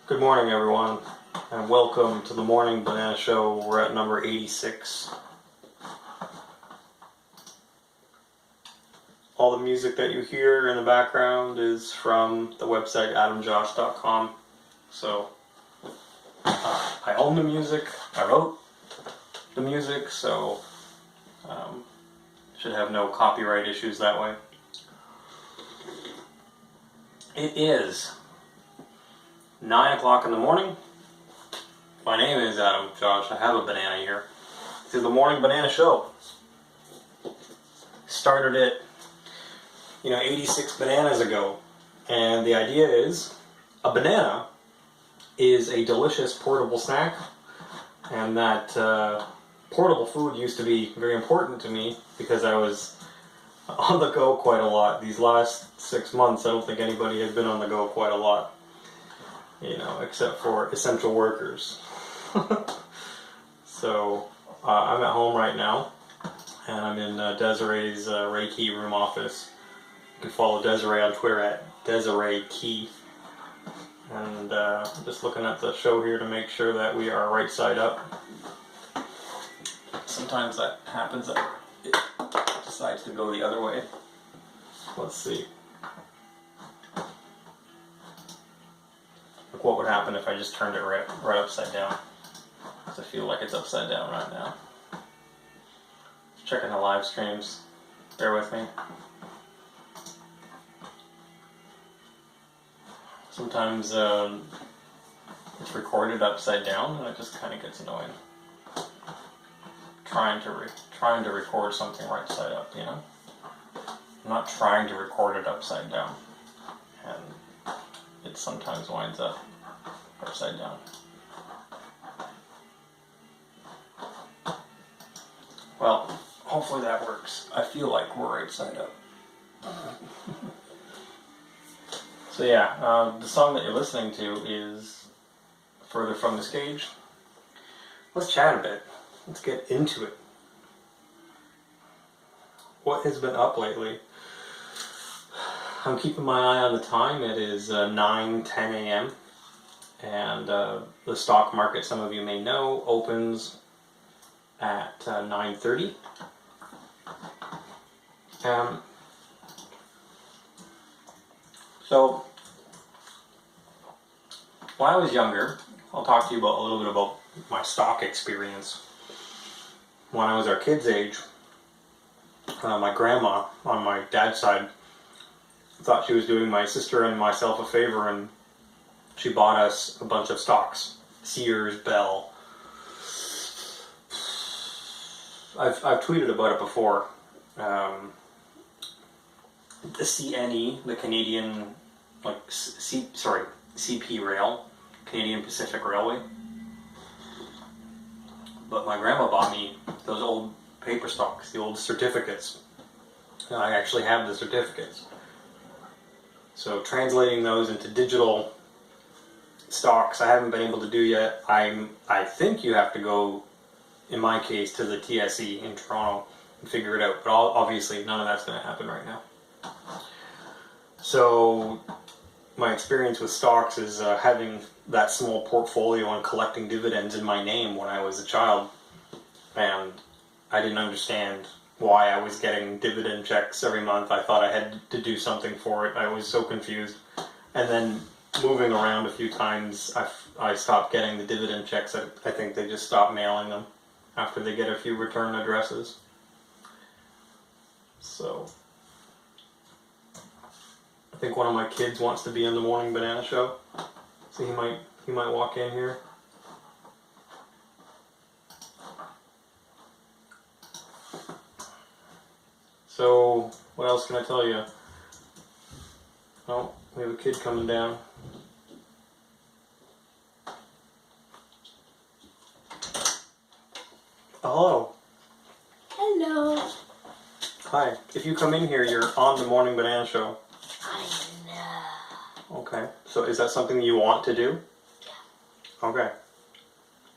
Good morning, everyone, and welcome to the Morning Banana Show. We're at number 86. All the music that you hear in the background is from the website adamjosh.com. So, I own the music, I wrote the music, so should have no copyright issues that way. It is 9 o'clock in the morning. My name is Adam Josh. I have a banana here. This is the Morning Banana Show. Started it, 86 bananas ago. And the idea is, a banana is a delicious portable snack. And that portable food used to be very important to me because I was on the go quite a lot. These last 6 months, I don't think anybody has been on the go quite a lot. Except for essential workers. So, I'm at home right now, and I'm in Desiree's Reiki room office. You can follow Desiree on Twitter at Desiree Key. And I'm just looking at the show here to make sure that we are right side up. Sometimes that happens, that it decides to go the other way. Let's see. Look what would happen if I just turned it right upside down. Because I feel like it's upside down right now. Checking the live streams. Bear with me. Sometimes it's recorded upside down, and it just kind of gets annoying. Trying to record something right side up, I'm not trying to record it upside down, and it sometimes winds up upside down. Well, hopefully that works. I feel like we're right side up. So yeah, the song that you're listening to is Further From This Cage. Let's chat a bit. Let's get into it. What has been up lately? I'm keeping my eye on the time. It is 9:10 a.m. And the stock market, some of you may know, opens at 9:30. So, when I was younger, I'll talk to you a little bit about my stock experience. When I was our kids' age, my grandma on my dad's side thought she was doing my sister and myself a favor, and she bought us a bunch of stocks. Sears, Bell. I've tweeted about it before. The CNE, the Canadian, CP Rail, Canadian Pacific Railway. But my grandma bought me those old paper stocks, the old certificates. And I actually have the certificates. So translating those into digital stocks, I haven't been able to do yet. I think you have to go, in my case, to the TSE in Toronto and figure it out. But obviously none of that's going to happen right now. So my experience with stocks is having that small portfolio and collecting dividends in my name when I was a child. And I didn't understand why I was getting dividend checks every month. I thought I had to do something for it. I was so confused. And then moving around a few times, I stopped getting the dividend checks. I think they just stopped mailing them after they get a few return addresses. So I think one of my kids wants to be in the Morning Banana Show. So he might walk in here. So, what else can I tell you? Oh, we have a kid coming down. Hello. Hello. Hi. If you come in here, you're on the Morning Banana Show. I know. Okay. So, is that something you want to do? Yeah. Okay.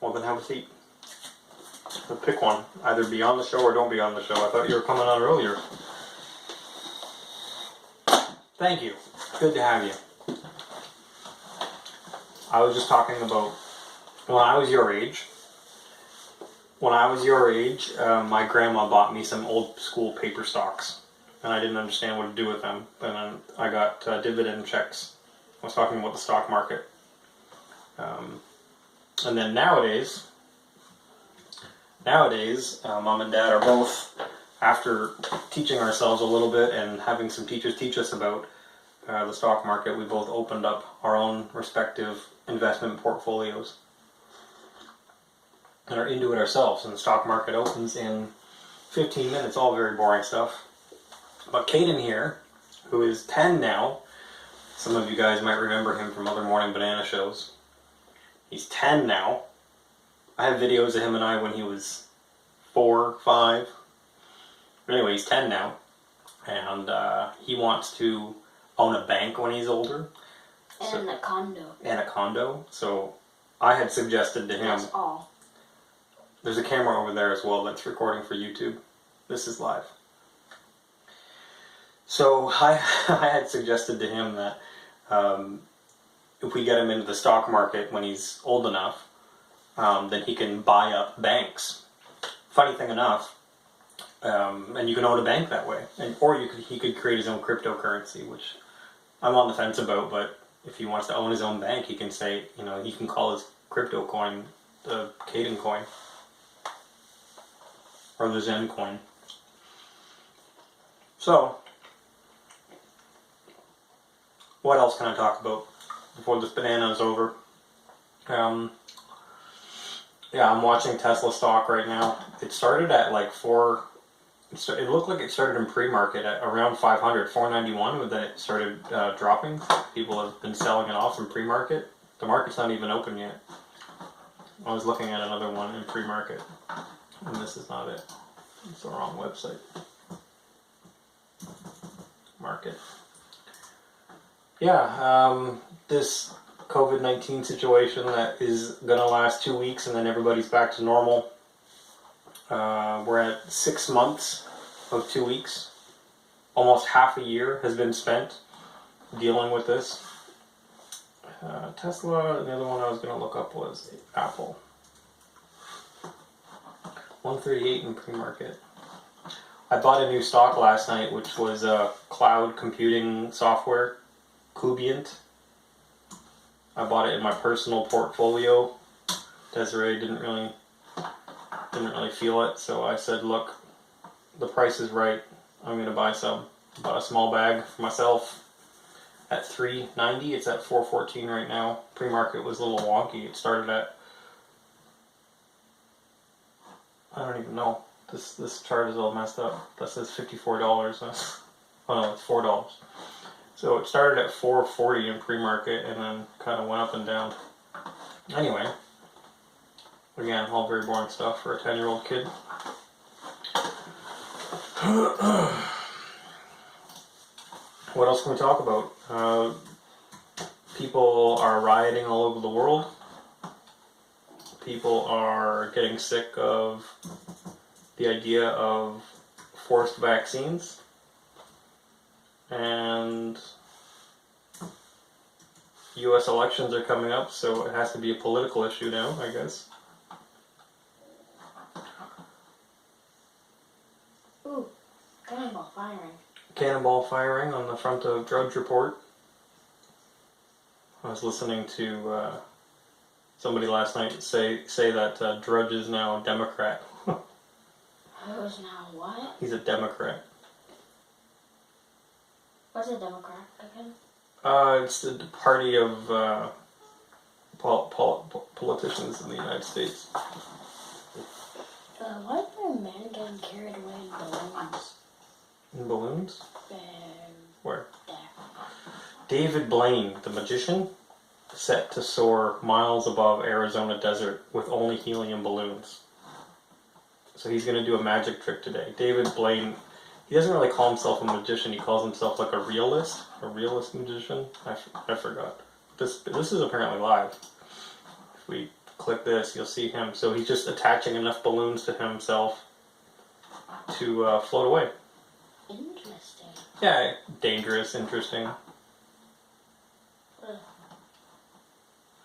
Well, then have a seat. So pick one. Either be on the show or don't be on the show. I thought you were coming on earlier. Thank you. Good to have you. I was just talking about when I was your age. When I was your age, my grandma bought me some old school paper stocks, and I didn't understand what to do with them. And then I got dividend checks. I was talking about the stock market. And then nowadays, Mom and Dad are both, after teaching ourselves a little bit and having some teachers teach us about the stock market, we both opened up our own respective investment portfolios and are into it ourselves. And the stock market opens in 15 minutes, all very boring stuff. But Caden here, who is 10 now, some of you guys might remember him from other Morning Banana shows. He's 10 now. I have videos of him and I when he was 4, 5. Anyway, he's 10 now. And he wants to own a bank when he's older. And a condo. And a condo. So I had suggested to him... That's all. There's a camera over there as well that's recording for YouTube. This is live. So I had suggested to him that if we get him into the stock market when he's old enough, then he can buy up banks. Funny thing enough, and you can own a bank that way. Or he could create his own cryptocurrency, which I'm on the fence about, but if he wants to own his own bank, he can say, he can call his crypto coin the Caden coin. Or the Zen coin. So, what else can I talk about before this banana is over? Yeah, I'm watching Tesla stock right now. It started at like 4. It looked like it started in pre-market at around 500, 491, but then it started dropping. People have been selling it off in pre-market. The market's not even open yet. I was looking at another one in pre-market. And this is not it. It's the wrong website. Market. Yeah, this COVID-19 situation that is going to last 2 weeks and then everybody's back to normal. We're at 6 months of 2 weeks. Almost half a year has been spent dealing with this. Tesla, the other one I was going to look up was Apple. 138 in pre-market. I bought a new stock last night, which was a cloud computing software, Kubient. I bought it in my personal portfolio. Desiree didn't really feel it, so I said, look, the price is right. I'm going to buy some. Bought a small bag for myself at $3.90. It's at $4.14 right now. Pre-market was a little wonky. It started at, I don't even know. This chart is all messed up. That says $54. Oh no, it's $4. So it started at $4.40 in pre-market and then kind of went up and down. Anyway, again, all very boring stuff for a 10-year-old kid. What else can we talk about? People are rioting all over the world. People are getting sick of the idea of forced vaccines. And U.S. elections are coming up, so it has to be a political issue now, I guess. Ooh, cannonball firing. Cannonball firing on the front of Drudge Report. I was listening to somebody last night say that Drudge is now a Democrat. Who's now what? He's a Democrat. What's a Democrat again? It's the party of politicians in the United States. Why is there a man getting carried away in balloons? In balloons? Where? There. David Blaine, the magician, set to soar miles above Arizona desert with only helium balloons. So he's going to do a magic trick today. David Blaine, he doesn't really call himself a magician. He calls himself like a realist magician. I forgot. This is apparently live. If we click this, you'll see him. So he's just attaching enough balloons to himself to float away. Interesting. Yeah, dangerous, interesting.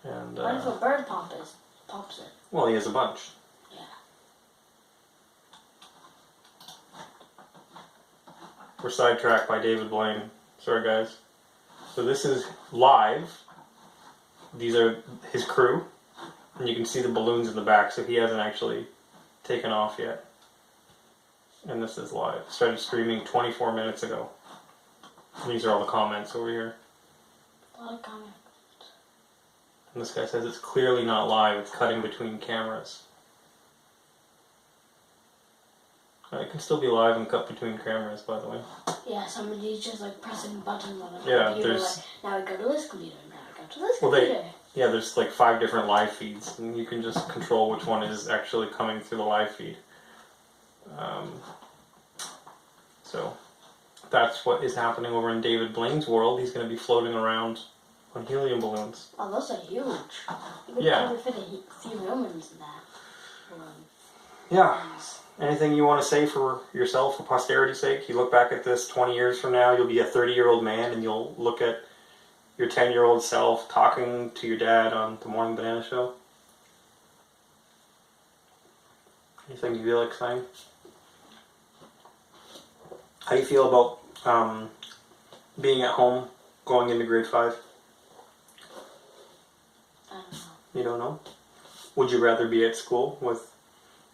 And What if a bird pops it? well, he has a bunch. Yeah. We're sidetracked by David Blaine. Sorry, guys. So this is live. These are his crew, and you can see the balloons in the back. So he hasn't actually taken off yet. And this is live. Started streaming 24 minutes ago. And these are all the comments over here. A lot of comments. And this guy says it's clearly not live. It's cutting between cameras. It can still be live and cut between cameras, by the way. Yeah, somebody's just like pressing buttons on the Yeah, computer. there's- Like, now we go to this computer. Now we go to this Well, computer. Yeah, there's like 5 different live feeds, and you can just control which one is actually coming through the live feed. So that's what is happening over in David Blaine's world. He's going to be floating around on helium balloons. Oh, those are huge. You could Yeah. probably fit a few humans in that balloon. Yeah. Anything you want to say for yourself, for posterity's sake? You look back at this 20 years from now, you'll be a 30-year-old man, and you'll look at your 10-year-old self talking to your dad on the Morning Banana Show. Anything you feel like saying? How do you feel about being at home, going into grade 5? I don't know. You don't know? Would you rather be at school with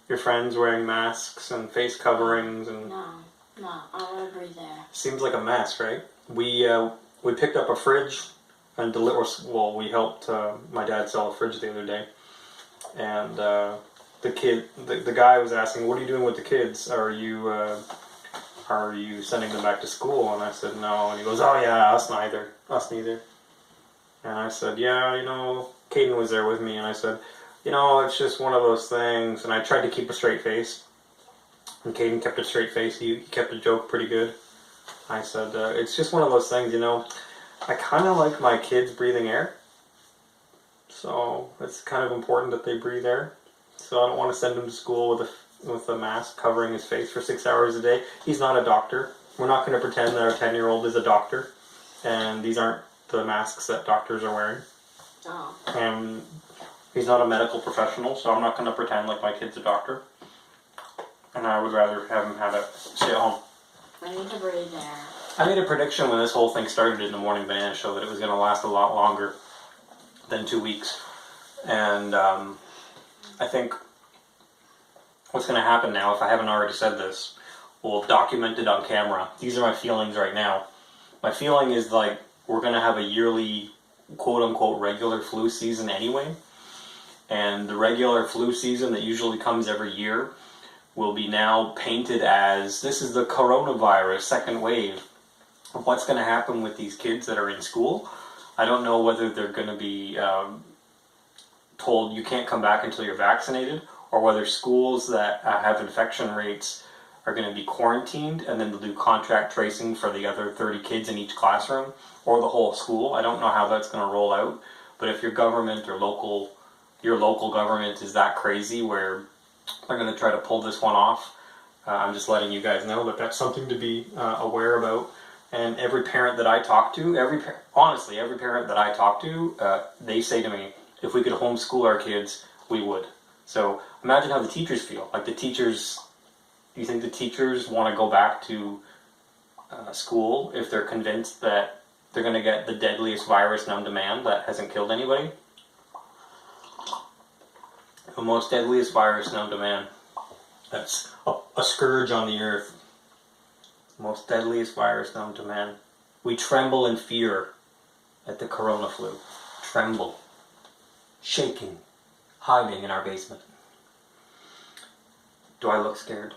your friends wearing masks and face coverings and... No, I want to breathe there. Seems like a mess, right? We picked up a fridge and we helped my dad sell a fridge the other day, and the guy was asking, "What are you doing with the kids? Are you sending them back to school?" And I said, "No." And he goes, "Oh yeah, us neither. And I said, "Yeah, Caden was there with me," and I said, "It's just one of those things." And I tried to keep a straight face. And Caden kept a straight face. He kept a joke pretty good. I said, it's just one of those things, I kind of like my kids breathing air. So it's kind of important that they breathe air. So I don't want to send him to school with a mask covering his face for 6 hours a day. He's not a doctor. We're not going to pretend that our 10-year-old is a doctor. And these aren't the masks that doctors are wearing. Oh. And he's not a medical professional, so I'm not going to pretend like my kid's a doctor. And I would rather have him stay at home. I need to breathe there. I made a prediction when this whole thing started in the Morning Banana Show that it was going to last a lot longer than 2 weeks. And I think what's going to happen now, if I haven't already said this, we'll document it on camera. These are my feelings right now. My feeling is like we're going to have a yearly quote-unquote regular flu season anyway. And the regular flu season that usually comes every year will be now painted as, this is the coronavirus second wave. What's going to happen with these kids that are in school? I don't know whether they're going to be told you can't come back until you're vaccinated, or whether schools that have infection rates are going to be quarantined and then they'll do contact tracing for the other 30 kids in each classroom, or the whole school. I don't know how that's going to roll out, but if your government or your local government is that crazy where they're going to try to pull this one off, I'm just letting you guys know that that's something to be aware about. And every parent that I talk to, honestly, every parent that I talk to, they say to me, if we could homeschool our kids, we would. So imagine how the teachers feel. Like do you think the teachers want to go back to school if they're convinced that they're going to get the deadliest virus known to man that hasn't killed anybody? The most deadliest virus known to man. That's a scourge on the earth. Most deadliest virus known to man. We tremble in fear at the corona flu. Tremble. Shaking. Hiding in our basement. Do I look scared?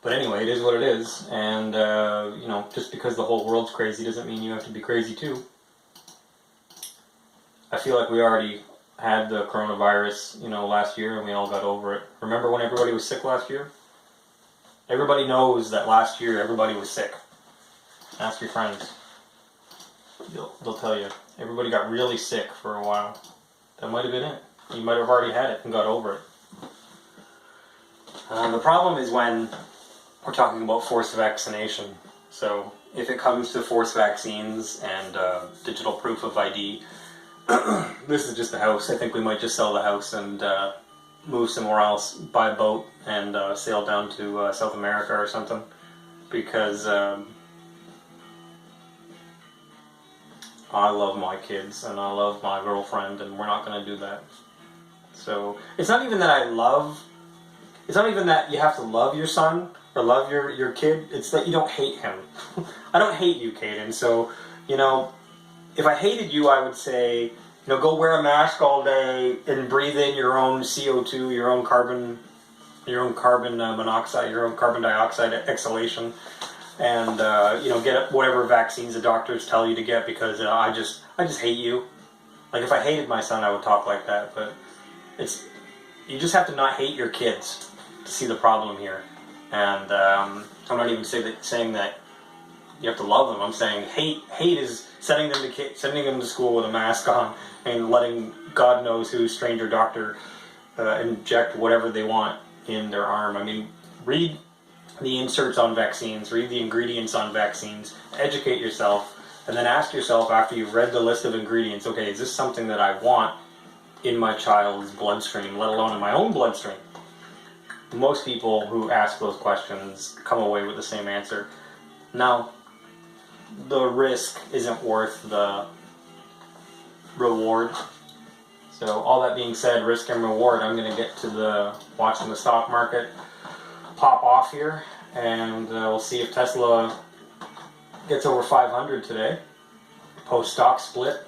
But anyway, it is what it is. And, just because the whole world's crazy doesn't mean you have to be crazy too. I feel like we already had the coronavirus, last year and we all got over it. Remember when everybody was sick last year? Everybody knows that last year everybody was sick. Ask your friends. They'll tell you. Everybody got really sick for a while. That might have been it. You might have already had it and got over it. The problem is when we're talking about forced vaccination. So if it comes to forced vaccines and digital proof of ID, this is just the house. I think we might just sell the house and move somewhere else, buy a boat, and sail down to South America or something. Because I love my kids and I love my girlfriend, and we're not going to do that. So it's not even that I love. It's not even that you have to love your son or love your kid. It's that you don't hate him. I don't hate you, Caden. So, you know, if I hated you, I would say, you know, go wear a mask all day and breathe in your own CO2, your own carbon monoxide, your own carbon dioxide exhalation, and you know, get whatever vaccines the doctors tell you to get, because I just hate you. Like, if I hated my son, I would talk like that. But you just have to not hate your kids to see the problem here. And I'm not even saying that you have to love them. I'm saying hate is sending them to school with a mask on and letting God knows who stranger doctor inject whatever they want in their arm. I mean, read the inserts on vaccines, read the ingredients on vaccines, educate yourself, and then ask yourself after you've read the list of ingredients, okay, is this something that I want in my child's bloodstream, let alone in my own bloodstream? Most people who ask those questions come away with the same answer. Now, the risk isn't worth the reward. So all that being said, risk and reward, I'm going to get to watching the stock market pop off here, and we'll see if Tesla gets over 500 today. Post stock split.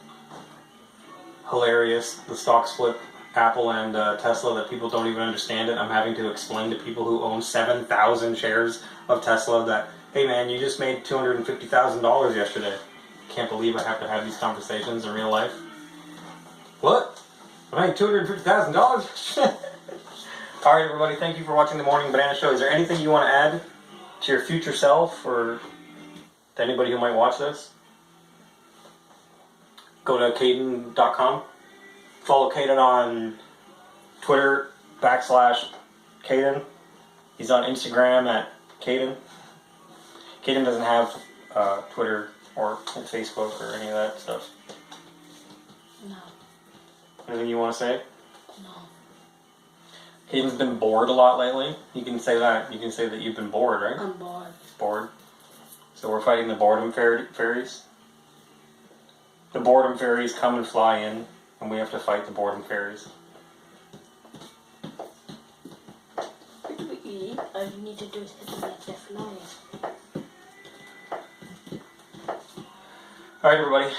Hilarious, the stock split, Apple and Tesla, that people don't even understand it. I'm having to explain to people who own 7,000 shares of Tesla that, hey man, you just made $250,000 yesterday. Can't believe I have to have these conversations in real life. What? I made $250,000? Alright everybody, thank you for watching the Morning Banana Show. Is there anything you want to add to your future self, or to anybody who might watch this? Go to Caden.com. Follow Caden on Twitter /Caden. He's on Instagram at Caden. Caden doesn't have Twitter or Facebook or any of that stuff. No. Anything you want to say? No. Caden's been bored a lot lately. You can say that. You can say that you've been bored, right? I'm bored. Bored. So we're fighting the boredom fairies. The boredom fairies come and fly in, and we have to fight the boredom fairies. What do we eat? All you need to do is hit them like they're flying. Alright everybody,